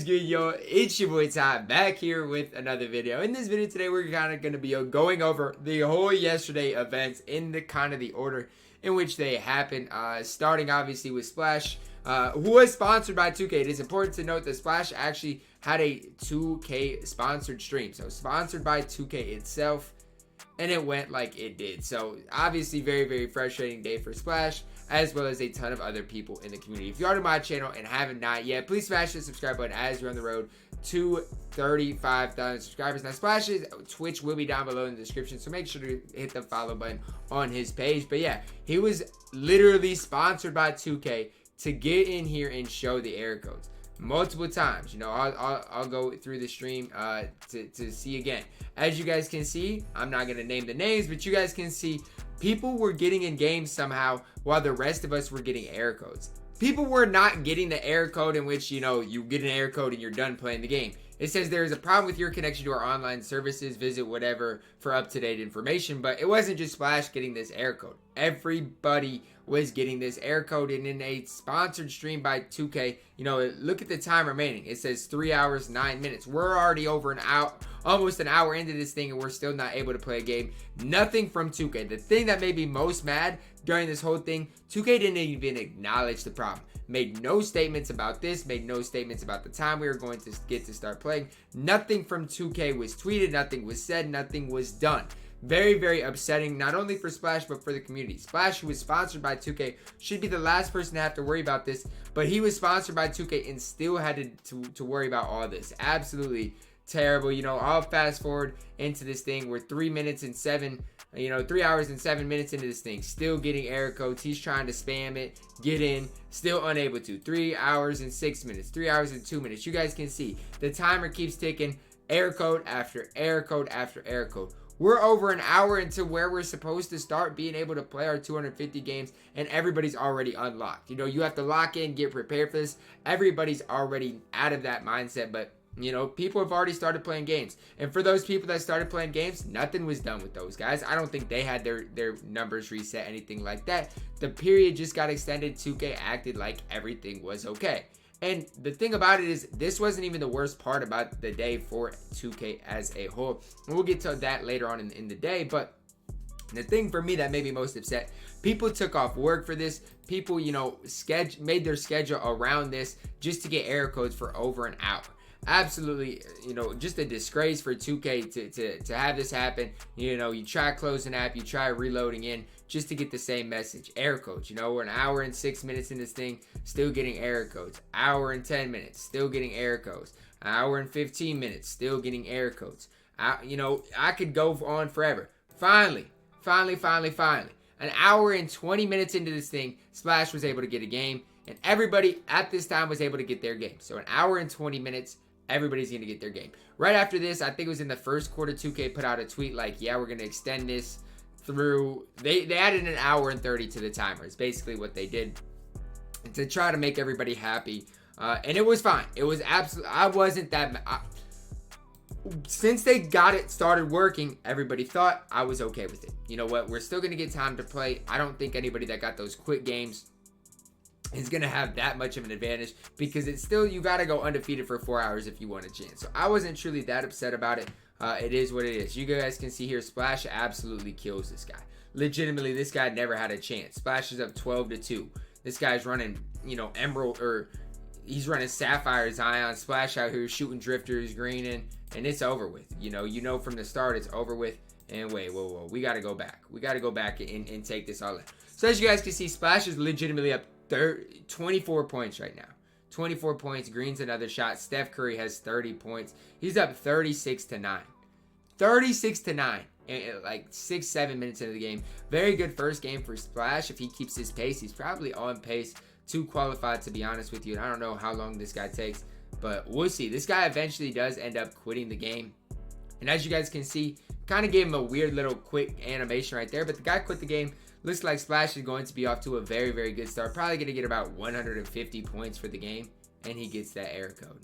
good, yo? It's your boy Ty, back here with another video. In this video today, we're kind of going to be going over the whole yesterday events in the kind of the order in which they happened. Starting obviously with Splash, who was sponsored by 2K. It is important to note that Splash actually had a 2K sponsored stream, so sponsored by 2K itself, and it went like it did. So obviously very frustrating day for Splash, as well as a ton of other people in the community. If you are to my channel and haven't not yet, please smash the subscribe button as you're on the road to 35,000 subscribers. Now Splash's Twitch will be down below in the description, so make sure to hit the follow button on his page. But yeah, he was literally sponsored by 2K to get in here and show the error codes multiple times. You know, I'll go through the stream to see again. As you guys can see, I'm not gonna name the names, but you guys can see people were getting in games somehow while the rest of us were getting error codes. People were not getting the error code in which, you know, you get an error code and you're done playing the game. It says there is a problem with your connection to our online services. Visit whatever for up-to-date information. But it wasn't just Splash getting this error code. Everybody was getting this error code, and in a sponsored stream by 2K, you know, look at the time remaining. It says 3 hours 9 minutes. We're already over an hour, almost an hour into this thing, and we're still not able to play a game. Nothing from 2K. The thing that made me most mad during this whole thing, 2K didn't even acknowledge the problem. Made no statements about this, made no statements about the time we were going to get to start playing. Nothing from 2K was tweeted, nothing was said, nothing was done. Very upsetting, not only for Splash, but for the community. Splash, who was sponsored by 2K, should be the last person to have to worry about this, but he was sponsored by 2K and still had to worry about all this. Absolutely terrible. You know, I'll fast forward into this thing. We're 3 hours and 7 minutes into this thing, still getting error codes. He's trying to spam it, get in, still unable to. 3 hours and 6 minutes, 3 hours and 2 minutes. You guys can see the timer keeps ticking, error code after error code after error code. We're over an hour into where we're supposed to start being able to play our 250 games, and everybody's already unlocked. You know, you have to lock in, get prepared for this. Everybody's already out of that mindset, but you know, people have already started playing games. And for those people that started playing games, nothing was done with those guys. I don't think they had their numbers reset, anything like that. The period just got extended. 2K acted like everything was okay. And the thing about it is, this wasn't even the worst part about the day for 2K as a whole. And we'll get to that later on in the day. But the thing for me that made me most upset, people took off work for this. People, you know, made their schedule around this just to get error codes for over an hour. Absolutely, you know, just a disgrace for 2K to have this happen. You know, you try closing app, you try reloading in just to get the same message. Error codes. You know, we're an hour and 6 minutes in this thing, still getting error codes. Hour and 10 minutes, still getting error codes. Hour and 15 minutes, still getting error codes. You know, I could go on forever. Finally, an hour and 20 minutes into this thing, Splash was able to get a game, and everybody at this time was able to get their game. So an hour and 20 minutes, everybody's going to get their game. Right after this, I think it was in the first quarter, 2K put out a tweet like, yeah, we're going to extend this through. They added an hour and 30 to the timer. It's basically what they did to try to make everybody happy. And it was fine. It was absolutely, I wasn't that, since they got it started working, everybody thought I was okay with it. You know what? We're still going to get time to play. I don't think anybody that got those quick games is going to have that much of an advantage, because it's still, you got to go undefeated for 4 hours if you want a chance. So I wasn't truly that upset about it. It is what it is. You guys can see here, Splash absolutely kills this guy. Legitimately, this guy never had a chance. Splash is up 12-2. This guy's running, you know, Emerald, or he's running Sapphire Zion. Splash out here shooting drifters, greening, and it's over with. You know from the start it's over with. And wait, whoa, we got to go back. We got to go back and take this all in. So as you guys can see, Splash is legitimately up 24 points right now. 24 points. Green's another shot. Steph Curry has 30 points. He's up 36-9. 36-9 in like 6-7 minutes into the game. Very good first game for Splash. If he keeps his pace, he's probably on pace to qualify, to be honest with you. And I don't know how long this guy takes, but we'll see. This guy eventually does end up quitting the game. And as you guys can see, kind of gave him a weird little quick animation right there, but the guy quit the game. Looks like Splash is going to be off to a very good start. Probably going to get about 150 points for the game, and he gets that error code.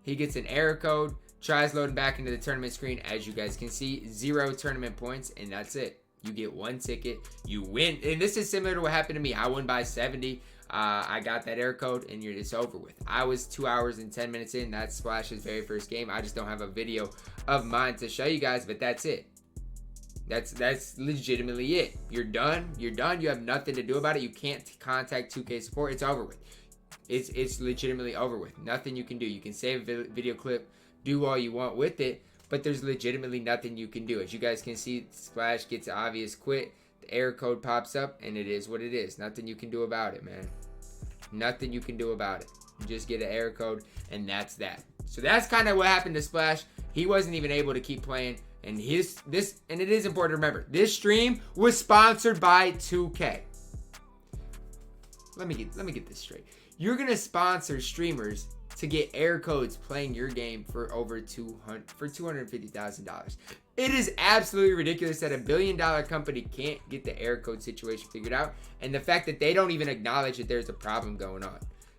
He gets an error code, tries loading back into the tournament screen. As you guys can see, 0 tournament points, and that's it. You get 1 ticket, you win. And this is similar to what happened to me. I won by 70. I got that error code, and it's over with. I was 2 hours and 10 minutes in. That's Splash's very first game. I just don't have a video of mine to show you guys, but that's it. That's legitimately it. You're done. You're done. You have nothing to do about it. You can't contact 2K support. It's over with. It's legitimately over with. Nothing you can do. You can save a video clip, do all you want with it, but there's legitimately nothing you can do. As you guys can see, Splash gets an obvious quit. The error code pops up, and it is what it is. Nothing you can do about it, man. Nothing you can do about it. You just get an error code, and that's that. So that's kind of what happened to Splash. He wasn't even able to keep playing. And it is important to remember, this stream was sponsored by 2K. Let me get this straight. You're gonna sponsor streamers to get error codes playing your game for over $250,000. It is absolutely ridiculous that $1 billion company can't get the error code situation figured out, and the fact that they don't even acknowledge that there's a problem going on.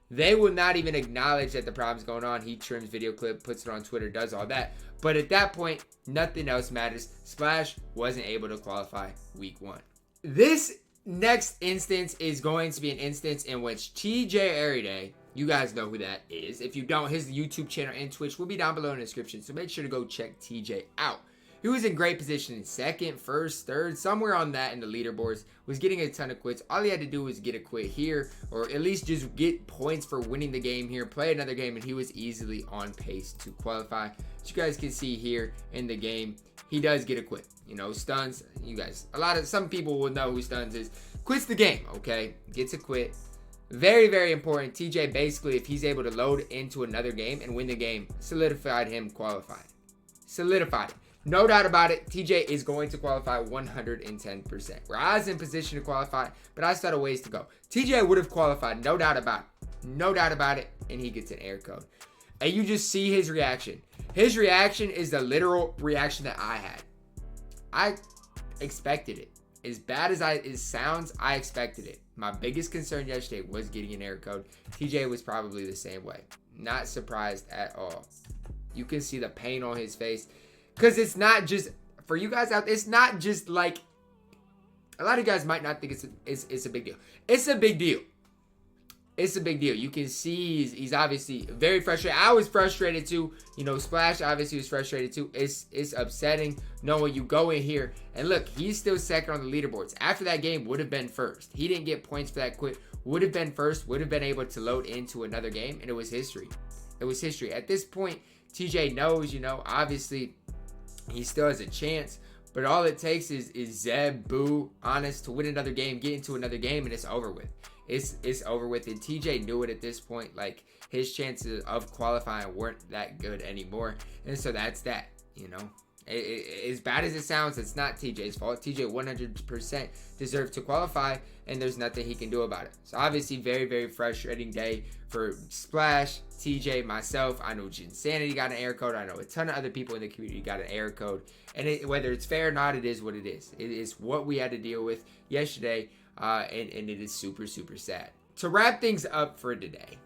They will not even acknowledge that the problem's going on. He trims video clip, puts it on Twitter, does all that. But at that point, nothing else matters. Splash wasn't able to qualify week 1. This next instance is going to be an instance in which tjayerrday, you guys know who that is. If you don't, his YouTube channel and Twitch will be down below in the description. So make sure to go check TJ out. He was in great position in second, first, third, somewhere on that in the leaderboards. Was getting a ton of quits. All he had to do was get a quit here, or at least just get points for winning the game here, play another game, and he was easily on pace to qualify. As you guys can see here in the game, he does get a quit. You know, Stuns, you guys, some people will know who Stuns is. Quits the game, okay? Gets a quit. Very, very important. TJ basically, if he's able to load into another game and win the game, solidified him qualified. Solidified it. No doubt about it, TJ is going to qualify 110%. Where I was in position to qualify, but I still had a ways to go. TJ would have qualified, no doubt about it. No doubt about it, and he gets an error code. And you just see his reaction. His reaction is the literal reaction that I had. I expected it. As bad as it sounds, I expected it. My biggest concern yesterday was getting an error code. TJ was probably the same way. Not surprised at all. You can see the pain on his face. Because it's not just, for you guys out there, it's not just like, a lot of you guys might not think it's a big deal. It's a big deal. It's a big deal. You can see he's obviously very frustrated. I was frustrated too. You know, Splash obviously was frustrated too. It's upsetting knowing you go in here. And look, he's still second on the leaderboards. After that game, would have been first. He didn't get points for that quit. Would have been first. Would have been able to load into another game. And it was history. It was history. At this point, TJ knows, you know, obviously, he still has a chance, but all it takes is Zeb, Boo, Honest to win another game, get into another game, and it's over with. It's over with, and TJ knew it at this point. Like, his chances of qualifying weren't that good anymore, and so that's that, you know. As bad as it sounds, it's not TJ's fault. TJ 100% deserved to qualify, and there's nothing he can do about it. So obviously, very, very frustrating day for Splash, TJ, myself. I know JayCanada got an error code. I know a ton of other people in the community got an error code. And whether it's fair or not, it is what it is. It is what we had to deal with yesterday, and it is super, super sad. To wrap things up for today,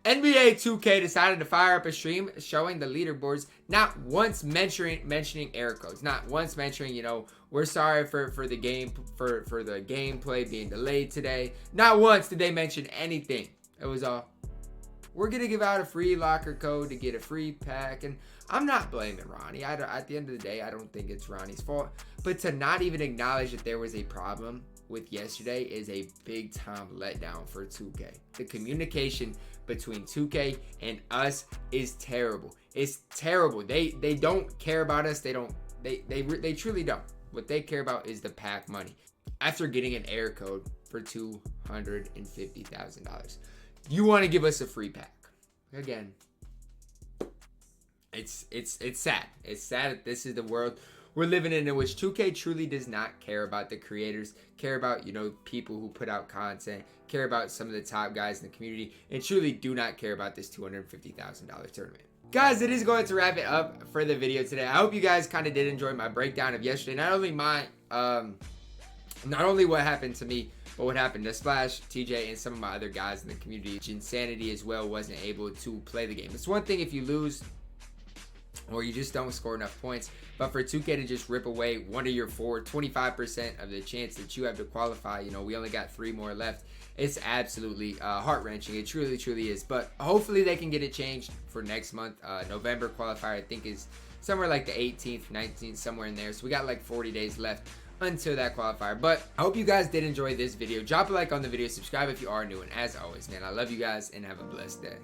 NBA 2K decided to fire up a stream showing the leaderboards, not once mentioning error codes, not once mentioning, you know, we're sorry for the game for the gameplay being delayed today. Not once did they mention anything. It was all, we're gonna give out a free locker code to get a free pack, and I'm not blaming Ronnie. At the end of the day, I don't think it's Ronnie's fault, but to not even acknowledge that there was a problem with yesterday is a big time letdown for 2K. The communication between 2K and us is terrible. It's terrible. They don't care about us. They truly don't. What they care about is the pack money. After getting an error code for $250,000, you want to give us a free pack. Again, it's sad. It's sad that this is the world we're living in which 2K truly does not care about the creators, care about, you know, people who put out content, care about some of the top guys in the community, and truly do not care about this $250,000 tournament. Guys, it is going to wrap it up for the video today. I hope you guys kind of did enjoy my breakdown of yesterday. Not only what happened to me, but what happened to Splash, TJ, and some of my other guys in the community. JayCanada as well wasn't able to play the game. It's one thing if you lose. or you just don't score enough points. But for 2K to just rip away one of your 4, 25% of the chance that you have to qualify, you know, we only got 3 more left. It's absolutely heart-wrenching. It truly, truly is. But hopefully they can get it changed for next month. November qualifier, I think, is somewhere like the 18th, 19th, somewhere in there. So we got like 40 days left until that qualifier. But I hope you guys did enjoy this video. Drop a like on the video. Subscribe if you are new. And as always, man, I love you guys and have a blessed day.